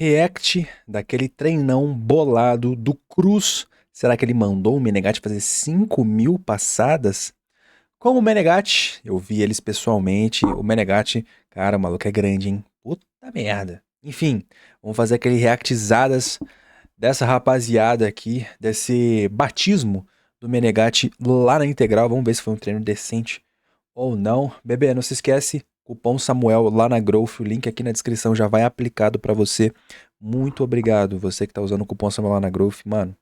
React daquele treinão bolado do Cruz. Será que ele mandou o Menegatti fazer 5.000 passadas? Como o Menegatti, eu vi eles pessoalmente. O Menegatti, cara, o maluco é grande, hein? Puta merda. Enfim, vamos fazer aquele reactizadas dessa rapaziada aqui, desse batismo do Menegatti lá na Integral. Vamos ver se foi um treino decente ou não. Bebê, não se esquece, cupom Samuel lá na Growth, o link aqui na descrição já vai aplicado pra você. Muito obrigado, você que tá usando o cupom Samuel lá na Growth, mano.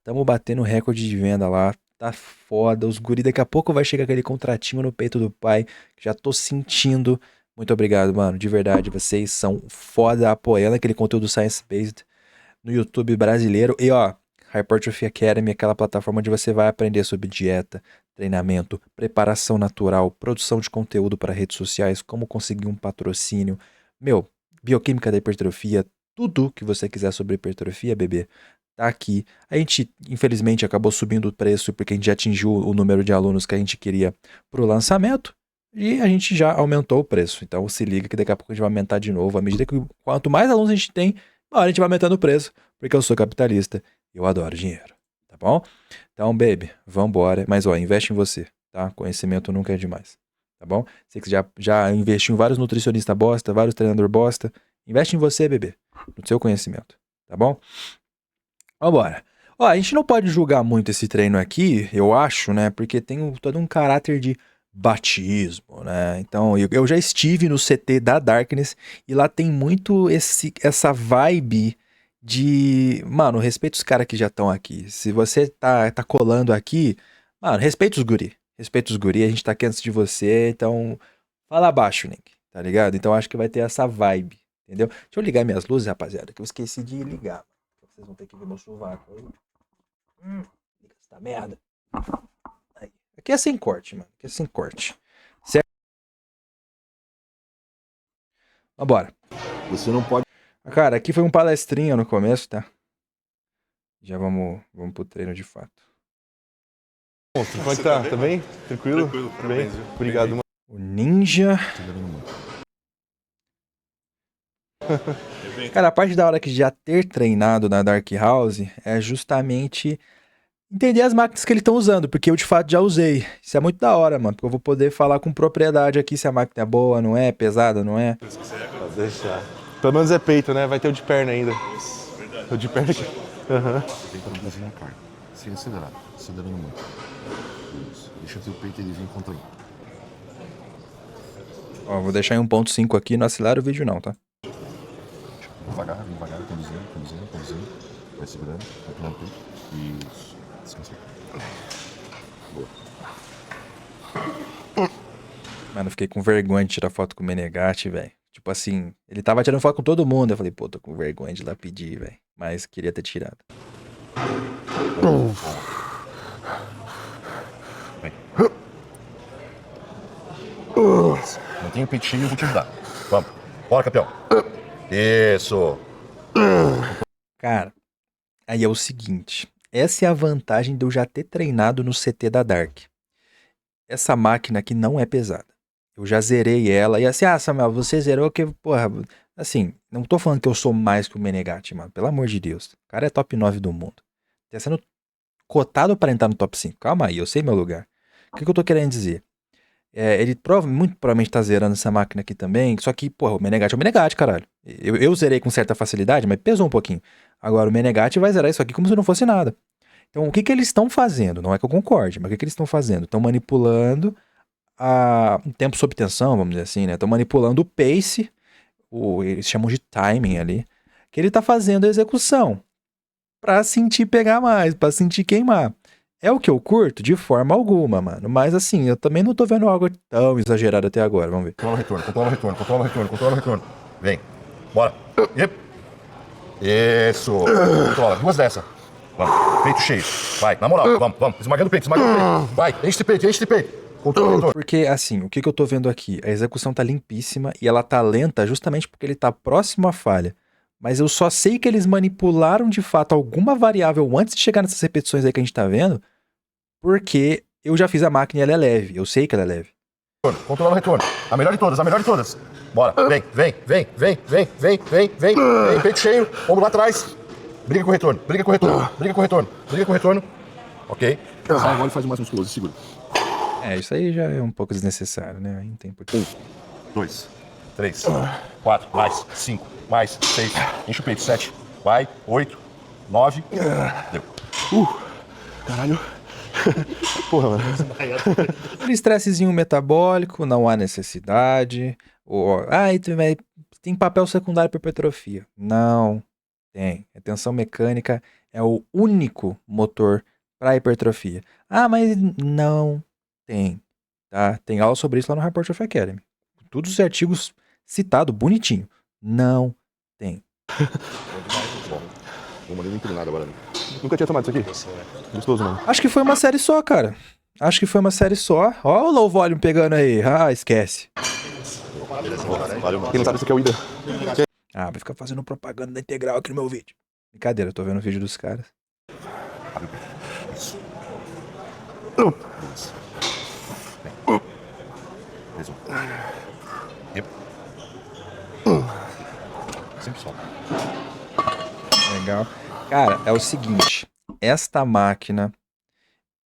Tamo batendo recorde de venda lá, tá foda. Os guri, daqui a pouco vai chegar aquele contratinho no peito do pai, que já tô sentindo. Muito obrigado, mano, de verdade, vocês são foda apoiando aquele conteúdo science-based no YouTube brasileiro. E ó, Hypertrophy Academy, aquela plataforma onde você vai aprender sobre dieta, treinamento, preparação natural, produção de conteúdo para redes sociais, como conseguir um patrocínio, meu, bioquímica da hipertrofia, tudo que você quiser sobre hipertrofia, bebê, tá aqui. A gente, infelizmente, acabou subindo o preço porque a gente já atingiu o número de alunos que a gente queria pro lançamento. E a gente já aumentou o preço. Então se liga que daqui a pouco a gente vai aumentar de novo. À medida que quanto mais alunos a gente tem, a gente vai aumentando o preço, porque eu sou capitalista e eu adoro dinheiro, tá bom? Então, baby, vambora. Mas, ó, investe em você, tá? Conhecimento nunca é demais, tá bom? Você que já investiu em vários nutricionistas bosta, vários treinadores bosta, investe em você, bebê, no seu conhecimento, tá bom? Vambora. Ó, a gente não pode julgar muito esse treino aqui, eu acho, né? Porque tem todo um caráter de batismo, né? Então, eu já estive no CT da Darkness e lá tem muito essa vibe de... Mano, respeita os caras que já estão aqui. Se você tá colando aqui, mano, respeita os guri. Respeita os guri, a gente tá aqui antes de você, então... Fala baixo, Nick, tá ligado? Então acho que vai ter essa vibe, entendeu? Deixa eu ligar minhas luzes, rapaziada, que eu esqueci de ligar. Vocês vão ter que ver meu sovaco aí. Liga essa merda. Aí. Aqui é sem corte, mano. Aqui é sem corte. Certo? Vambora. Você não pode. Cara, aqui foi um palestrinha no começo, tá? Já vamos pro treino de fato. Bom, como é que tá? Tá bem? Tranquilo? Tranquilo, Tudo bem? Obrigado, mano. O Ninja. Cara, a parte da hora que já ter treinado na Dark House é justamente entender as máquinas que eles estão usando, porque eu de fato já usei. Isso é muito da hora, mano, porque eu vou poder falar com propriedade aqui se a máquina é boa, não é, pesada, não é. Pode deixar. Pelo menos é peito, né? Vai ter o de perna ainda. Isso, verdade. O de perna aqui. Aham. Tenta reduzir a carga, sem acelerar, acelerando muito. Isso. Deixa o teu peito ele vir contraindo. Ó, vou deixar em 1.5 aqui, não acelera o vídeo não, tá? Devagar, conduzindo. Vai segurando, vai pulando o peito. Isso. Descansa. Boa. Mano, eu fiquei com vergonha de tirar foto com o Menegatti, velho. Tipo assim, ele tava tirando foto com todo mundo. Eu falei, pô, tô com vergonha de ir lá pedir, velho. Mas queria ter tirado. Vem. Mantém o peito cheio, eu vou te ajudar. Vamos. Bora, campeão. Isso. Cara, aí é o seguinte. Essa é a vantagem de eu já ter treinado no CT da Dark. Essa máquina aqui não é pesada. Eu já zerei ela. E assim, Samuel, você zerou que, porra... Assim, não tô falando que eu sou mais que o Menegatti, mano. Pelo amor de Deus. O cara é top 9 do mundo. Tá sendo cotado para entrar no top 5. Calma aí, eu sei meu lugar. O que eu tô querendo dizer? Ele muito provavelmente tá zerando essa máquina aqui também. Só que, porra, o Menegatti é o Menegatti, caralho. Eu zerei com certa facilidade, mas pesou um pouquinho. Agora o Menegatti vai zerar isso aqui como se não fosse nada. Então o que eles estão fazendo? Não é que eu concorde, mas o que eles estão fazendo? Estão manipulando um tempo sob tensão, vamos dizer assim, né? Estão manipulando o pace, eles chamam de timing ali, que ele tá fazendo a execução. Pra sentir pegar mais, pra sentir queimar. É o que eu curto? De forma alguma, mano. Mas assim, eu também não tô vendo algo tão exagerado até agora. Vamos ver. Controla o retorno. Vem. Bora. Yep. Isso. Controla. Duas dessa. Vamos. Peito cheio. Vai. Na moral. Vamos. Esmagando o peito. Vai. Enche de peito. Controla o retorno. Porque assim, o que eu tô vendo aqui? A execução tá limpíssima e ela tá lenta justamente porque ele tá próximo à falha. Mas eu só sei que eles manipularam de fato alguma variável antes de chegar nessas repetições aí que a gente tá vendo, porque eu já fiz a máquina e ela é leve. Eu sei que ela é leve. Controla o retorno. A melhor de todas, a melhor de todas. Bora. Vem. Peito cheio, ombro lá atrás. Briga com o retorno. Ok. Sai agora e faz o mais musculoso. Segura. Isso aí já é um pouco desnecessário, né? Aí não tem por quê. 2, 3, 4, mais 5, mais 6. Enche o peito. 7. Vai. 8, 9. Deu. Caralho. Porra, mano. Aquele estressezinho metabólico, não há necessidade. Tem papel secundário para hipertrofia. Não tem. A tensão mecânica é o único motor para hipertrofia. Mas não tem. Tá? Tem aula sobre isso lá no Report of Academy. Todos os artigos citados, bonitinho. Não tem. Vou mandar inclinado agora. Nunca tinha tomado isso aqui? Gostoso, mano. Acho que foi uma série só, cara. Ó o low volume pegando aí. Esquece. Valeu, mano. Quem não sabe, isso aqui é o Ida. Vai ficar fazendo propaganda da Integral aqui no meu vídeo. Brincadeira, eu tô vendo o vídeo dos caras. Isso. Sempre só. Legal. Cara, é o seguinte. Esta máquina,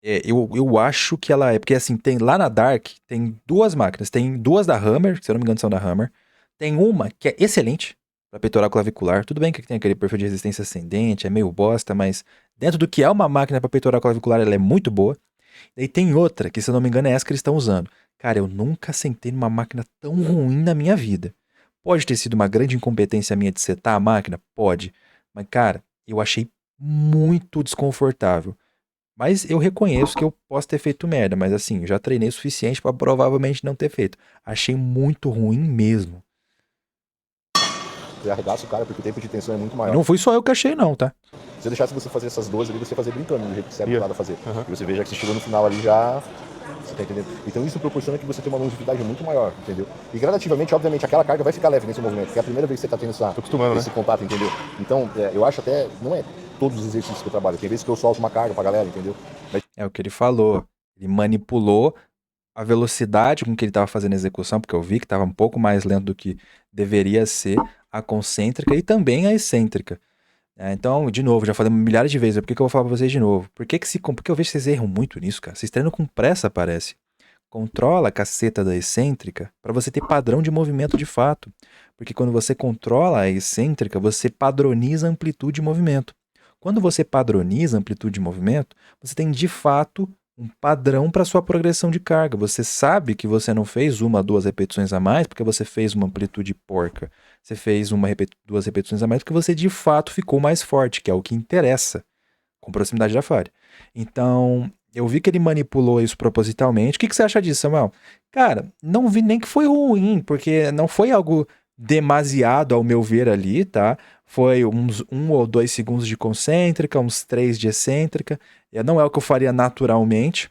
eu acho que ela é... Porque assim, tem lá na Dark, tem duas máquinas. Tem duas da Hammer, que se eu não me engano são da Hammer. Tem uma que é excelente para peitoral clavicular. Tudo bem que tem aquele perfil de resistência ascendente, é meio bosta, mas dentro do que é uma máquina para peitoral clavicular, ela é muito boa. E tem outra, que se eu não me engano é essa que eles estão usando. Cara, eu nunca sentei numa máquina tão ruim na minha vida. Pode ter sido uma grande incompetência minha de setar a máquina? Pode. Mas, cara, eu achei muito desconfortável. Mas eu reconheço que eu posso ter feito merda. Mas assim, eu já treinei o suficiente para provavelmente não ter feito. Achei muito ruim mesmo. Você arregaça o cara porque o tempo de tensão é muito maior. Não fui só eu que achei não, tá? Se eu deixasse você fazer essas 12 ali, você fazer brincando, do jeito que você é habituado a fazer. E você veja que você chegou no final ali já... Você tá entendendo? Então isso proporciona que você tenha uma longevidade muito maior, entendeu? E gradativamente, obviamente, aquela carga vai ficar leve nesse movimento, porque é a primeira vez que você tá tendo esse contato, entendeu? Então, eu acho até... Não é todos os exercícios que eu trabalho. Tem vezes que eu solto uma carga pra galera, entendeu? É o que ele falou. Ele manipulou a velocidade com que ele estava fazendo a execução, porque eu vi que estava um pouco mais lento do que deveria ser a concêntrica e também a excêntrica. Então, de novo, já falei milhares de vezes, por que eu vou falar pra vocês de novo? Porque eu vejo que vocês erram muito nisso, cara. Vocês treinam com pressa, parece. Controla a caceta da excêntrica para você ter padrão de movimento de fato. Porque quando você controla a excêntrica, você padroniza a amplitude de movimento. Quando você padroniza a amplitude de movimento, você tem de fato um padrão para sua progressão de carga. Você sabe que você não fez 1, 2 repetições a mais porque você fez uma amplitude porca. Você fez 2 repetições a mais porque você de fato ficou mais forte, que é o que interessa, com proximidade da falha. Então, eu vi que ele manipulou isso propositalmente. O que você acha disso, Samuel? Cara, não vi nem que foi ruim, porque não foi algo demasiado ao meu ver ali, tá? Foi uns 1 ou 2 segundos de concêntrica, uns 3 de excêntrica. Não é o que eu faria naturalmente.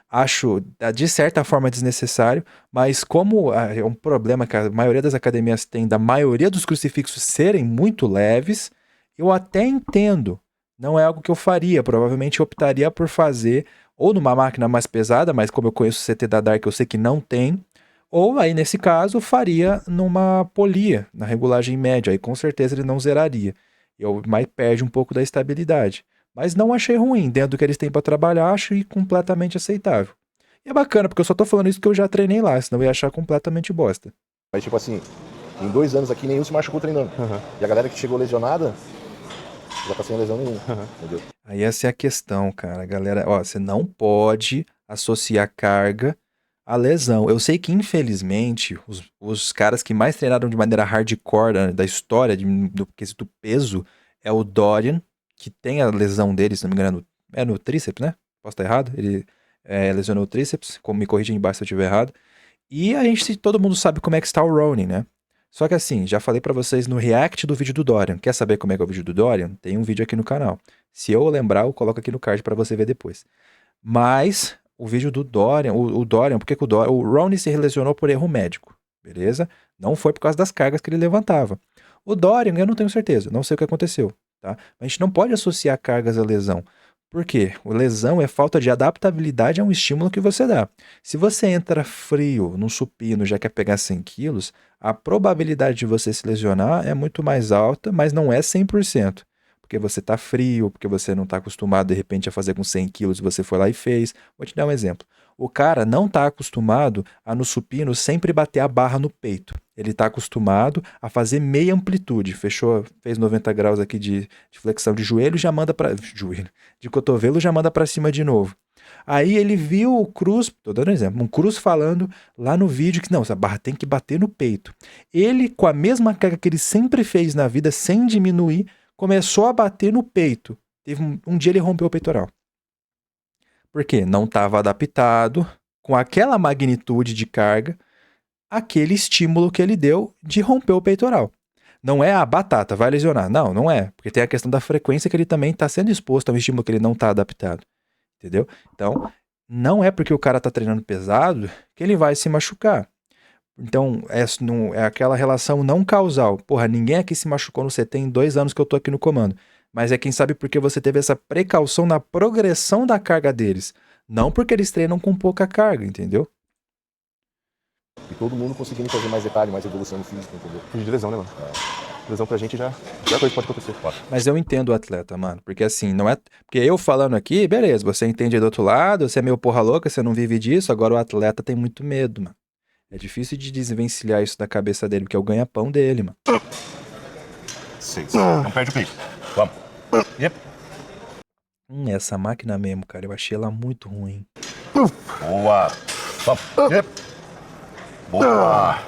Acho, de certa forma, desnecessário, mas como é um problema que a maioria das academias tem, da maioria dos crucifixos serem muito leves, eu até entendo. Não é algo que eu faria. Provavelmente eu optaria por fazer ou numa máquina mais pesada, mas como eu conheço o CT da Dark, eu sei que não tem. Ou aí, nesse caso, faria numa polia, na regulagem média. Aí com certeza ele não zeraria. Mas perde um pouco da estabilidade. Mas não achei ruim. Dentro do que eles têm para trabalhar, achei completamente aceitável. E é bacana, porque eu só tô falando isso porque eu já treinei lá, senão eu ia achar completamente bosta. Mas tipo assim, em 2 anos aqui, nenhum se machucou treinando. E a galera que chegou lesionada, já tá sem lesão nenhuma, entendeu? Aí essa é a questão, cara. Galera, você não pode associar carga à lesão. Eu sei que, infelizmente, os caras que mais treinaram de maneira hardcore da história do quesito peso é o Dorian, que tem a lesão dele, se não me engano, é no tríceps, né? Posso estar errado? Ele lesionou o tríceps, me corrija embaixo se eu estiver errado. E todo mundo sabe como é que está o Ronin, né? Só que assim, já falei pra vocês no react do vídeo do Dorian. Quer saber como é que é o vídeo do Dorian? Tem um vídeo aqui no canal. Se eu lembrar, eu coloco aqui no card pra você ver depois. Mas o vídeo do Dorian, o Dorian, porque o Ronin se lesionou por erro médico, beleza? Não foi por causa das cargas que ele levantava. O Dorian, eu não tenho certeza, não sei o que aconteceu, tá? Mas a gente não pode associar cargas à lesão. Por quê? O lesão é falta de adaptabilidade a um estímulo que você dá. Se você entra frio num supino e já quer pegar 100 quilos, a probabilidade de você se lesionar é muito mais alta, mas não é 100%. Porque você está frio, porque você não está acostumado de repente a fazer com 100 quilos e você foi lá e fez. Vou te dar um exemplo. O cara não está acostumado a no supino sempre bater a barra no peito. Ele está acostumado a fazer meia amplitude. Fechou, fez 90 graus aqui de flexão de joelho, já manda para joelho, de cotovelo, já manda para cima de novo. Aí ele viu o Cruz, tô dando um exemplo, um Cruz falando lá no vídeo que não, essa barra tem que bater no peito. Ele, com a mesma carga que ele sempre fez na vida, sem diminuir, começou a bater no peito. Teve um dia ele rompeu o peitoral. Por quê? Não estava adaptado com aquela magnitude de carga, aquele estímulo que ele deu de romper o peitoral. Não é a batata, vai lesionar. Não, não é. Porque tem a questão da frequência que ele também está sendo exposto a um estímulo que ele não está adaptado. Entendeu? Então, não é porque o cara está treinando pesado que ele vai se machucar. Então, é aquela relação não causal. Porra, ninguém aqui se machucou no CT em 2 anos que eu tô aqui no comando. Mas é quem sabe porque você teve essa precaução na progressão da carga deles. Não porque eles treinam com pouca carga, entendeu? E todo mundo conseguindo fazer mais detalhe, mais evolução no físico, entendeu? Fugir de lesão, né, mano? Lesão pra gente já coisa pode acontecer. Mas eu entendo o atleta, mano. Porque assim, não é. Porque eu falando aqui, beleza, você entende do outro lado, você é meio porra louca, você não vive disso, agora o atleta tem muito medo, mano. É difícil de desvencilhar isso da cabeça dele, porque é o ganha-pão dele, mano. 6. Não perde o peito. Vamos. Yep. Essa máquina mesmo, cara, eu achei ela muito ruim. Boa. Vamos. Yep. Boa.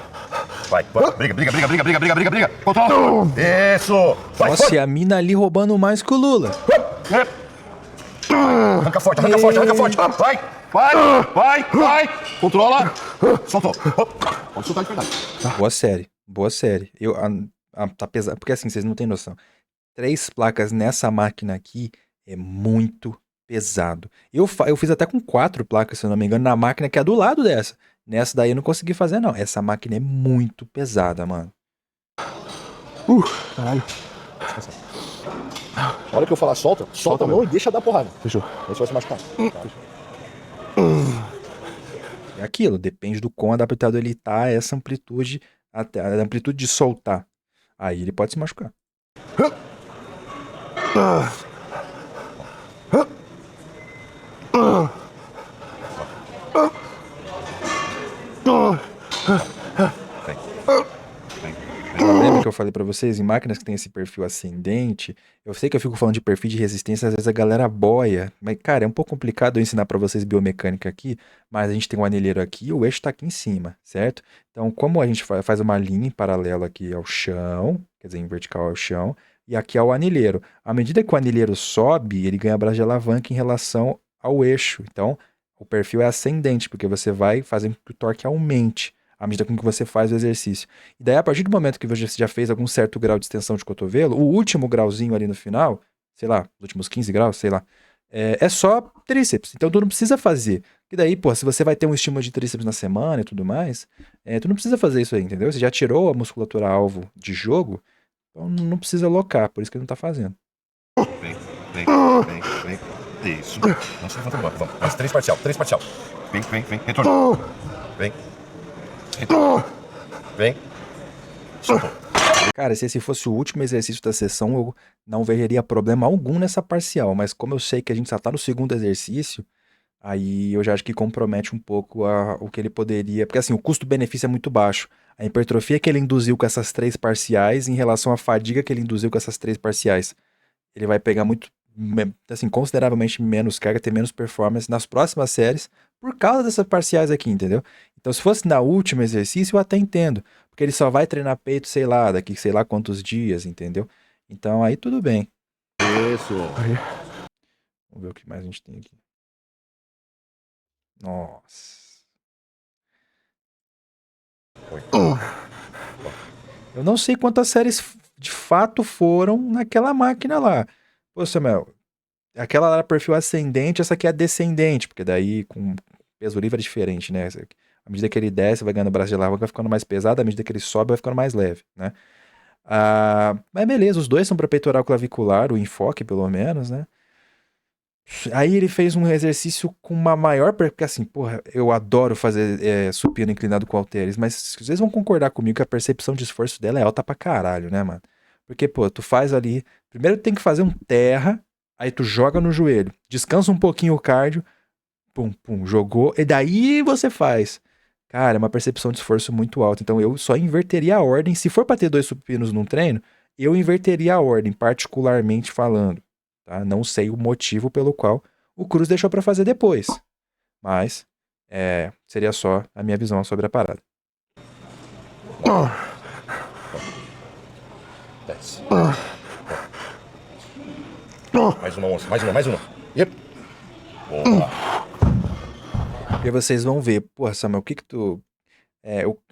Vai. Briga. Controla. Isso. Vai. Nossa, e a mina ali roubando mais que o Lula. Yep. Arranca forte. Vai. Controla. Soltou. Pode soltar de verdade. Boa série. Tá pesado, porque assim, vocês não têm noção. 3 placas nessa máquina aqui é muito pesado. Eu fiz até com 4 placas, se eu não me engano, na máquina que é do lado dessa. Nessa daí eu não consegui fazer, não. Essa máquina é muito pesada, mano. Caralho. A hora que eu falar solta a mão e deixa dar porrada. Fechou. Aí você vai se machucar. É aquilo, depende do quão adaptado ele tá a essa amplitude, até a amplitude de soltar. Aí ele pode se machucar. Lembra que eu falei pra vocês, em máquinas que tem esse perfil ascendente, eu sei que eu fico falando de perfil de resistência, às vezes a galera boia, mas cara, é um pouco complicado eu ensinar pra vocês biomecânica aqui, mas a gente tem um anilheiro aqui e o eixo tá aqui em cima, certo? Então, como a gente faz uma linha em paralelo aqui ao chão, quer dizer, em vertical ao chão, e aqui ao anilheiro. À medida que o anilheiro sobe, ele ganha braço de alavanca em relação ao eixo. Então, o perfil é ascendente, porque você vai fazendo com que o torque aumente à medida com que você faz o exercício. E daí, a partir do momento que você já fez algum certo grau de extensão de cotovelo, o último grauzinho ali no final, sei lá, os últimos 15 graus, sei lá, é só tríceps. Então, tu não precisa fazer. E daí, pô, se você vai ter um estímulo de tríceps na semana e tudo mais, tu não precisa fazer isso aí, entendeu? Você já tirou a musculatura alvo de jogo, então não precisa alocar, por isso que ele não tá fazendo. Vem. Isso. Não se levanta agora. Vamos. Mais 3 parcial. Vem. Retorno. Vem. Soltou. Cara, se esse fosse o último exercício da sessão, eu não veria problema algum nessa parcial, mas como eu sei que a gente só tá no segundo exercício, aí eu já acho que compromete um pouco o que ele poderia. Porque assim, o custo-benefício é muito baixo. A hipertrofia que ele induziu com essas 3 parciais em relação à fadiga que ele induziu com essas 3 parciais. Ele vai pegar assim, consideravelmente menos carga, ter menos performance nas próximas séries por causa dessas parciais aqui, entendeu? Então, se fosse na última exercício, eu até entendo. Porque ele só vai treinar peito, sei lá, daqui sei lá quantos dias, entendeu? Então, aí tudo bem. Isso. Vamos ver o que mais a gente tem aqui. Nossa. Eu não sei quantas séries de fato foram naquela máquina lá. Pô, Samuel, aquela lá era perfil ascendente, essa aqui é descendente, porque daí com peso livre é diferente, né? À medida que ele desce, vai ganhando braço de alavanca, vai ficando mais pesado, à medida que ele sobe, vai ficando mais leve, né? Mas beleza, os dois são para peitoral clavicular, o enfoque pelo menos, né? Aí ele fez um exercício com uma maior. Porque assim, porra, eu adoro fazer supino inclinado com halteres, mas vocês vão concordar comigo que a percepção de esforço dela é alta pra caralho, né, mano? Porque, pô, tu faz ali. Primeiro tem que fazer um terra, aí tu joga no joelho, descansa um pouquinho o cardio, pum, pum, jogou, e daí você faz. Cara, é uma percepção de esforço muito alta. Então eu só inverteria a ordem. Se for pra ter dois supinos num treino, eu inverteria a ordem, particularmente falando. Tá? Não sei o motivo pelo qual o Cruz deixou pra fazer depois. Mas seria só a minha visão sobre a parada. Desce. Mais uma onça, mais uma. Yep. Boa. E vocês vão ver, porra, Samuel, o que que tu.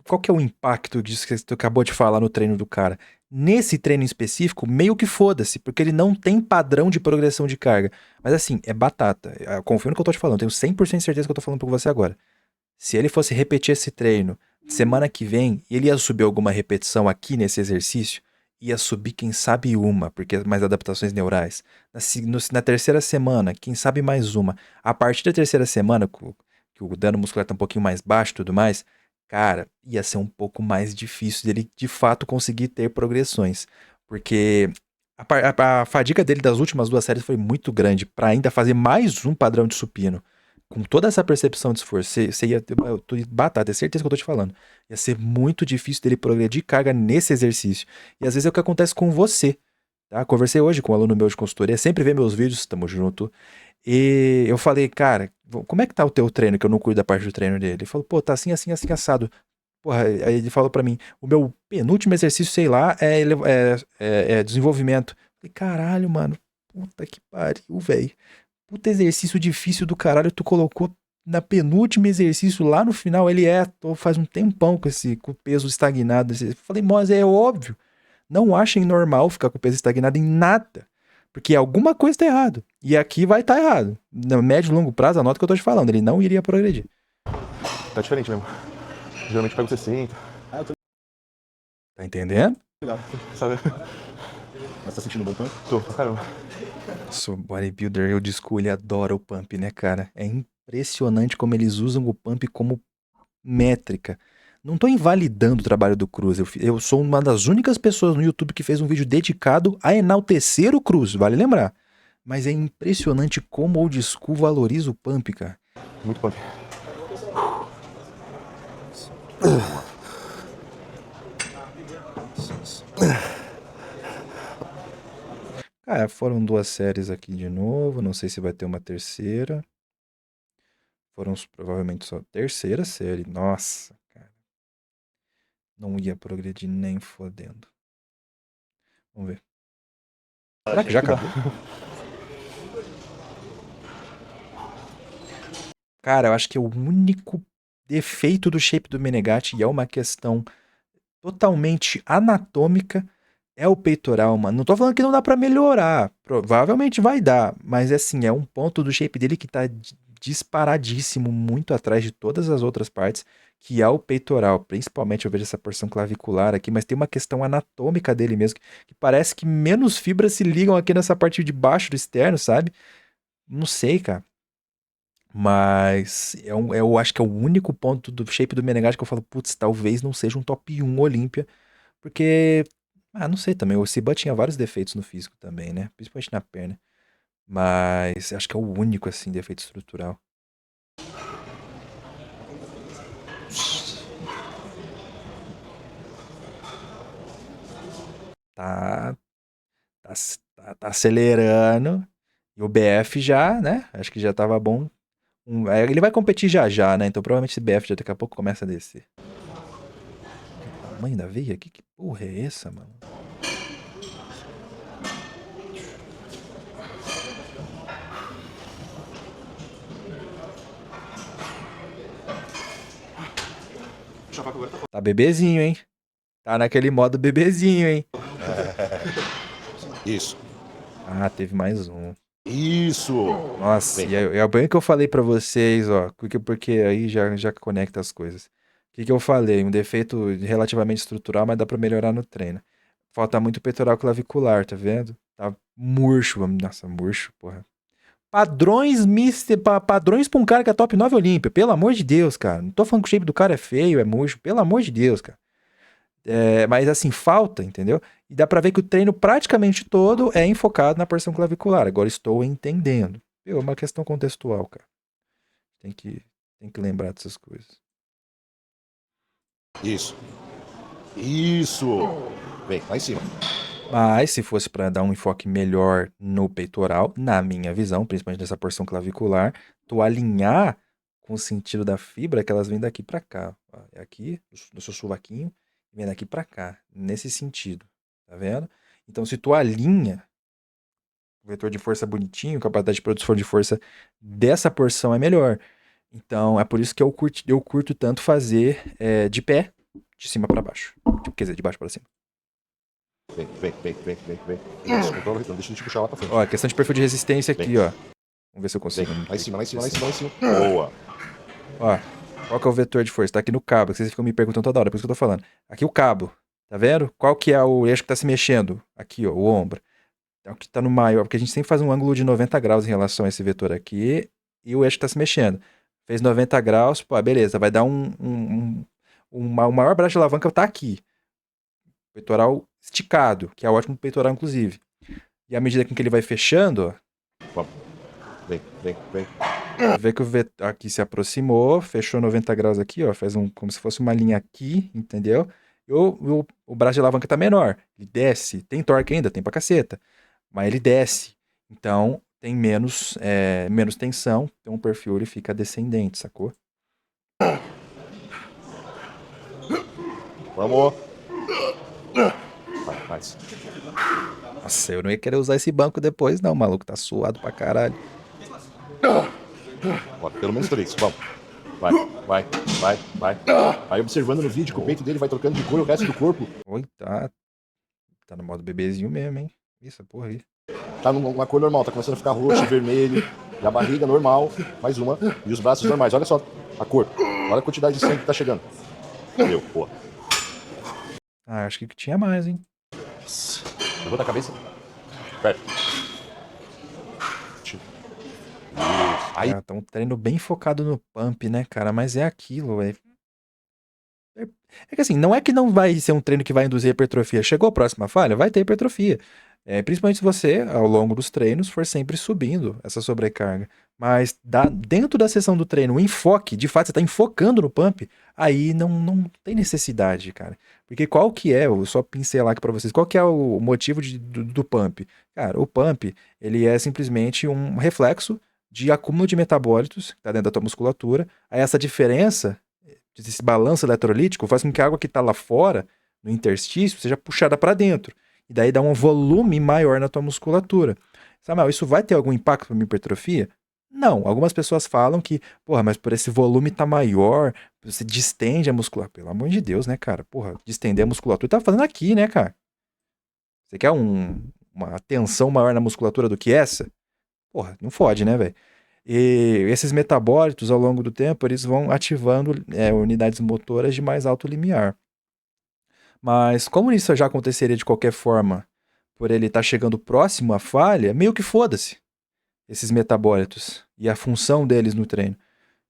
Qual que é o impacto disso que tu acabou de falar no treino do cara? Nesse treino específico, meio que foda-se, porque ele não tem padrão de progressão de carga. Mas assim, é batata. Eu confio no que eu tô te falando, tenho 100% de certeza que eu tô falando pra você agora. Se ele fosse repetir esse treino semana que vem, ele ia subir alguma repetição aqui nesse exercício, ia subir quem sabe uma, porque é mais adaptações neurais. Na terceira semana, quem sabe mais uma. A partir da terceira semana, que o dano muscular tá um pouquinho mais baixo e tudo mais, cara, ia ser um pouco mais difícil dele de fato conseguir ter progressões. Porque a fadiga dele das últimas duas séries foi muito grande para ainda fazer mais um padrão de supino com toda essa percepção de esforço, você ia ter batata, é certeza que eu tô te falando. Ia ser muito difícil dele progredir carga nesse exercício. E às vezes é o que acontece com você. Tá? Conversei hoje com um aluno meu de consultoria, sempre vê meus vídeos, tamo junto. E eu falei, cara, como é que tá o teu treino, que eu não cuido da parte do treino dele? Ele falou, pô, tá assim, assim, assim, assado. Porra, aí ele falou pra mim, o meu penúltimo exercício, sei lá, é desenvolvimento. Eu falei, caralho, mano, puta que pariu, velho. Puta exercício difícil do caralho, tu colocou na penúltimo exercício lá no final, tô faz um tempão com o peso estagnado. Eu falei, mas é óbvio. Não achem normal ficar com o peso estagnado em nada. Porque alguma coisa tá errado. E aqui vai estar errado. No médio e longo prazo, anota o que eu tô te falando, ele não iria progredir. Tá diferente mesmo. Geralmente pego 60. Tá entendendo? Sabe? Mas tá sentindo um bom pump? Tô, pra caramba. Sou bodybuilder, eu disco, ele adora o pump, né, cara? É impressionante como eles usam o pump como métrica. Não tô invalidando o trabalho do Cruz. Eu sou uma das únicas pessoas no YouTube que fez um vídeo dedicado a enaltecer o Cruz, vale lembrar. Mas é impressionante como o Old School valoriza o pump, cara. Muito pump. Cara, foram duas séries aqui de novo. Não sei se vai ter uma terceira. Foram provavelmente só terceira série. Nossa, cara. Não ia progredir nem fodendo. Vamos ver. Será que já acabou? Cara, eu acho que é o único defeito do shape do Menegatti, e é uma questão totalmente anatômica, é o peitoral, mano. Não tô falando que não dá pra melhorar. Provavelmente vai dar. Mas assim, é um ponto do shape dele que tá disparadíssimo, muito atrás de todas as outras partes, que é o peitoral. Principalmente eu vejo essa porção clavicular aqui, mas tem uma questão anatômica dele mesmo, que parece que menos fibras se ligam aqui nessa parte de baixo do externo, sabe? Não sei, cara. Mas eu acho que é o único ponto do shape do Menegatti que eu falo, putz, talvez não seja um top 1 Olímpia, porque, não sei também, o Ciba tinha vários defeitos no físico também, né? Principalmente na perna. Mas acho que é o único, assim, defeito estrutural. Tá, tá acelerando. E o BF já, né? Acho que já tava bom. Ele vai competir já já, né? Então provavelmente esse BF já daqui a pouco começa a descer. Que tamanho da veia? Que porra é essa, mano? Tá bebezinho, hein? Tá naquele modo bebezinho, hein? Isso. Ah, teve mais um. Isso. Nossa, Vem. e é bem que eu falei pra vocês, ó, porque aí já conecta as coisas. O que eu falei? Um defeito relativamente estrutural, mas dá pra melhorar no treino. Falta muito peitoral clavicular, tá vendo? Tá murcho, nossa, murcho, porra. padrões pra um cara que é top 9 Olímpia. Pelo amor de Deus, cara. Não tô falando que o shape do cara é feio, é murcho. Pelo amor de Deus, cara. Mas assim, falta, entendeu? E dá pra ver que o treino praticamente todo é enfocado na porção clavicular. Agora estou entendendo. É uma questão contextual, cara. Tem que lembrar dessas coisas. Isso. Isso. Vem, lá em cima. Mas se fosse pra dar um enfoque melhor no peitoral, na minha visão, principalmente nessa porção clavicular, tu alinhar com o sentido da fibra que elas vêm daqui pra cá. Ó. É aqui, no seu sovaquinho, e vem daqui pra cá. Nesse sentido. Tá vendo? Então, se tu alinha o vetor de força bonitinho, a capacidade de produção de força dessa porção é melhor. Então, é por isso que eu curto tanto fazer de pé, de cima pra baixo. Quer dizer, de baixo pra cima. Vem. Isso, controla, não deixa de te puxar lá pra frente. Ó, questão de perfil de resistência aqui, ó. Vamos ver se eu consigo. Vem, lá em cima. Boa. Ó, qual que é o vetor de força? Tá aqui no cabo, que vocês ficam me perguntando toda hora, por isso que eu tô falando. Aqui o cabo, tá vendo? Qual que é o eixo que tá se mexendo? Aqui, ó, o ombro. É o que tá no maior, porque a gente sempre faz um ângulo de 90 graus em relação a esse vetor aqui, e o eixo que tá se mexendo. Fez 90 graus, pô, beleza, vai dar o maior braço de alavanca tá aqui. Peitoral esticado, que é ótimo pro peitoral, inclusive. E à medida que ele vai fechando, ó. Vem. Vê que o vetor aqui se aproximou, fechou 90 graus aqui, ó. Faz como se fosse uma linha aqui, entendeu? E o braço de alavanca tá menor. Ele desce. Tem torque ainda? Tem pra caceta. Mas ele desce. Então, tem menos tensão. Então, o perfil ele fica descendente, sacou? Vamos. Vai. Nossa, eu não ia querer usar esse banco depois, não. O maluco tá suado pra caralho. Bora, pelo menos 3, vamos. Vai. Vai observando no vídeo que o peito dele vai trocando de cor e o resto do corpo. Oi, tá no modo bebezinho mesmo, hein? Isso, porra aí. Tá numa cor normal, tá começando a ficar roxo, vermelho. E a barriga normal, mais uma. E os braços normais, olha só a cor. Olha a quantidade de sangue que tá chegando. Meu, porra. Ah, acho que tinha mais, hein? Levanta a cabeça. Perto. Aí. Tá um treino bem focado no pump, né, cara? Mas é aquilo, é que assim, não é que não vai ser um treino que vai induzir hipertrofia. Chegou a próxima falha, vai ter hipertrofia. Principalmente se você, ao longo dos treinos, for sempre subindo essa sobrecarga. Mas dentro da sessão do treino, o enfoque, de fato, você está enfocando no pump, aí não tem necessidade, cara. Porque qual que é, eu só pincelar aqui para vocês, qual que é o motivo do pump? Cara, o pump, ele é simplesmente um reflexo de acúmulo de metabólitos que está dentro da tua musculatura. Aí essa diferença, esse balanço eletrolítico, faz com que a água que está lá fora, no interstício, seja puxada para dentro. E daí dá um volume maior na tua musculatura. Samuel, isso vai ter algum impacto na hipertrofia? Não. Algumas pessoas falam que, porra, mas por esse volume tá maior, você distende a musculatura. Pelo amor de Deus, né, cara? Porra, distender a musculatura tá fazendo aqui, né, cara? Você quer uma tensão maior na musculatura do que essa? Porra, não fode, né, velho? E esses metabólitos, ao longo do tempo, eles vão ativando unidades motoras de mais alto limiar. Mas como isso já aconteceria de qualquer forma, por ele estar chegando próximo à falha, meio que foda-se esses metabólitos e a função deles no treino.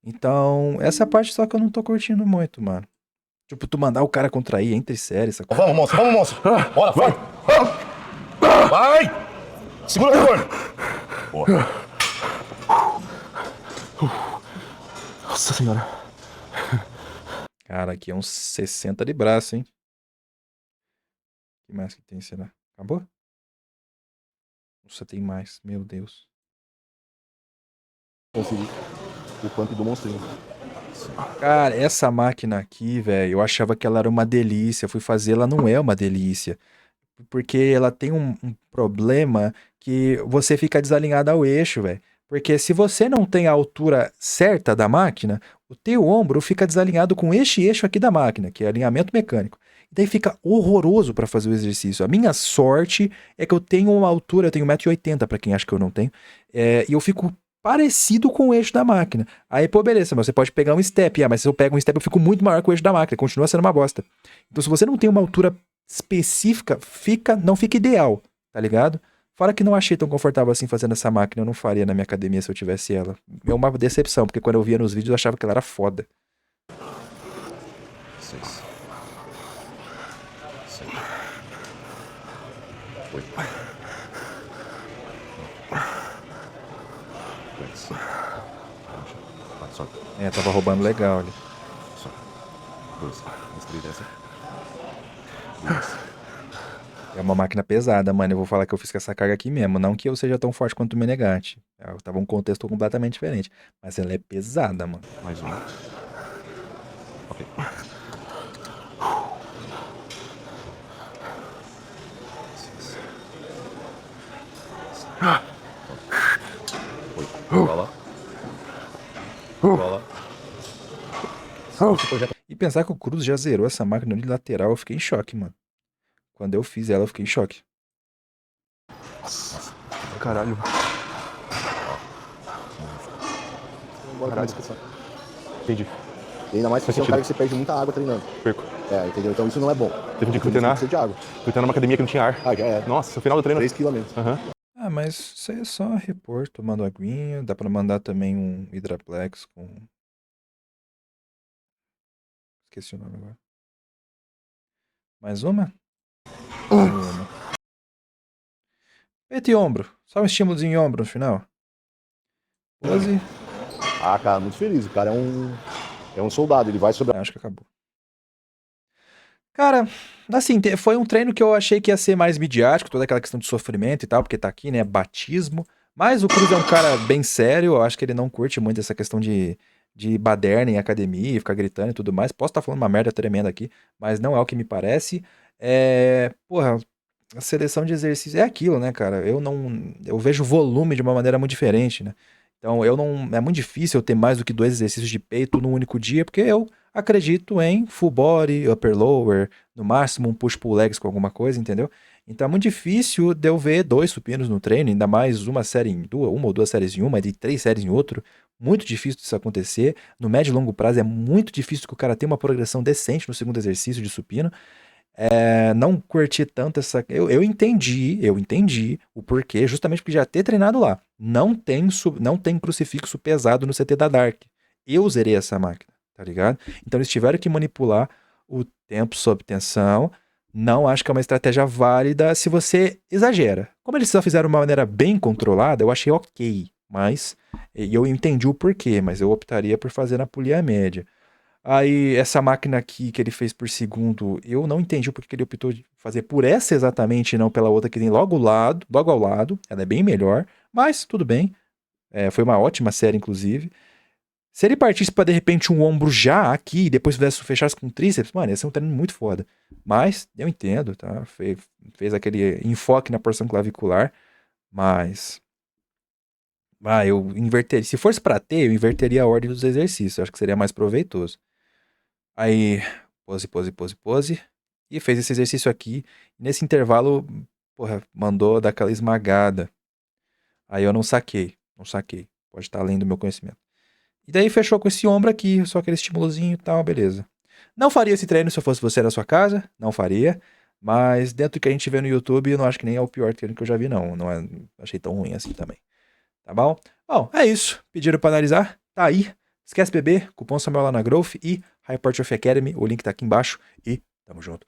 Então, essa é a parte só que eu não tô curtindo muito, mano. Tipo, tu mandar o cara contrair entre séries, sacou? Vamos, monstro. Bora, vai. Vai! Segura o retorno. Boa. Nossa senhora. Cara, aqui é uns 60 de braço, hein? O que mais que tem, será? Acabou? Nossa, tem mais. Meu Deus. Conferir o pump do monstrinho. Cara, essa máquina aqui, velho, eu achava que ela era uma delícia. Fui fazer, ela não é uma delícia. Porque ela tem um problema que você fica desalinhado ao eixo, velho. Porque se você não tem a altura certa da máquina, o teu ombro fica desalinhado com este eixo aqui da máquina, que é alinhamento mecânico. E daí fica horroroso para fazer o exercício. A minha sorte é que eu tenho uma altura, eu tenho 1,80m, para quem acha que eu não tenho, e eu fico parecido com o eixo da máquina. Aí, pô, beleza, mas você pode pegar um step. Mas se eu pego um step, eu fico muito maior que o eixo da máquina. Continua sendo uma bosta. Então, se você não tem uma altura específica, não fica ideal, tá ligado? Fora que não achei tão confortável assim fazendo essa máquina, eu não faria na minha academia se eu tivesse ela. É uma decepção, porque quando eu via nos vídeos eu achava que ela era foda. 6. 7. 8. 45. Vai, sobe. É, tava roubando legal ali. Sobe. 12. Mostrei dessa. 2. É uma máquina pesada, mano. Eu vou falar que eu fiz com essa carga aqui mesmo. Não que eu seja tão forte quanto o Menegatti. Eu tava um contexto completamente diferente. Mas ela é pesada, mano. Mais uma. Ok. 6. 8. Cola. Cola. E pensar que o Cruz já zerou essa máquina de lateral, eu fiquei em choque, mano. Quando eu fiz ela, eu fiquei em choque. Caralho. Bora com a descrição. Entendi. E ainda mais se Faz você é um sentido. cara que você perde muita água treinando. Perco. É, entendeu? Então isso não é bom. Teve um dia que eu fui Você treinar. precisa de água. Fui treinar numa academia que não tinha ar. Ah, já é. Nossa, no final do treino. 3 km. Aham. Ah, mas isso aí é só repor, tomando aguinha. Dá pra mandar também um Hidraplex com... Esqueci o nome agora. Mais uma? Uma. Peito e ombro. Só um estímulozinho em ombro no final. Pose. Ah, cara, muito feliz. O cara é um soldado. Ele vai sobre Acho que acabou. Cara, assim, foi um treino que eu achei que ia ser mais midiático, toda aquela questão de sofrimento e tal, porque tá aqui, né, batismo. Mas o Cruz é um cara bem sério, eu acho que ele não curte muito essa questão de baderna em academia, ficar gritando e tudo mais. Posso estar falando uma merda tremenda aqui, mas não é o que me parece. Porra, a seleção de exercício é aquilo, né, cara? Eu vejo o volume de uma maneira muito diferente, né? Então, é muito difícil eu ter mais do que 2 exercícios de peito num único dia, porque eu acredito em full body, upper lower, no máximo um push-pull legs com alguma coisa, entendeu? Então é muito difícil de eu ver 2 supinos no treino, ainda mais uma série em duas, uma ou duas séries em uma, de 3 séries em outro. Muito difícil disso acontecer. No médio e longo prazo é muito difícil que o cara tenha uma progressão decente no segundo exercício de supino. Não curti tanto essa. Eu entendi o porquê, justamente porque já ter treinado lá. Não tem crucifixo pesado no CT da Dark. Eu zerei essa máquina, tá ligado? Então eles tiveram que manipular o tempo sob tensão. Não acho que é uma estratégia válida se você exagera. Como eles só fizeram de uma maneira bem controlada, eu achei ok. Mas. E eu entendi o porquê, mas eu optaria por fazer na polia média. Aí, essa máquina aqui que ele fez por segundo, eu não entendi o porquê que ele optou de fazer por essa exatamente e não pela outra que tem logo ao lado. Ela é bem melhor, mas tudo bem. Foi uma ótima série, inclusive. Se ele partisse pra de repente um ombro já aqui e depois fechasse com tríceps, mano, ia ser um treino muito foda. Mas eu entendo, tá? Fez aquele enfoque na porção clavicular, mas. Eu inverteria. Se fosse pra ter, eu inverteria a ordem dos exercícios. Eu acho que seria mais proveitoso. Aí, pose. E fez esse exercício aqui. Nesse intervalo, porra, mandou dar aquela esmagada. Aí eu não saquei. Pode estar além do meu conhecimento. E daí fechou com esse ombro aqui, só aquele estimulozinho e tal, beleza. Não faria esse treino se eu fosse você na sua casa, não faria. Mas dentro do que a gente vê no YouTube, eu não acho que nem é o pior treino que eu já vi, não. Não achei tão ruim assim também. Tá bom? Bom, é isso. Pediram pra analisar? Tá aí. Esquece beber, cupom Samuel lá na Growth e High Hypertrophy Academy. O link tá aqui embaixo. E tamo junto.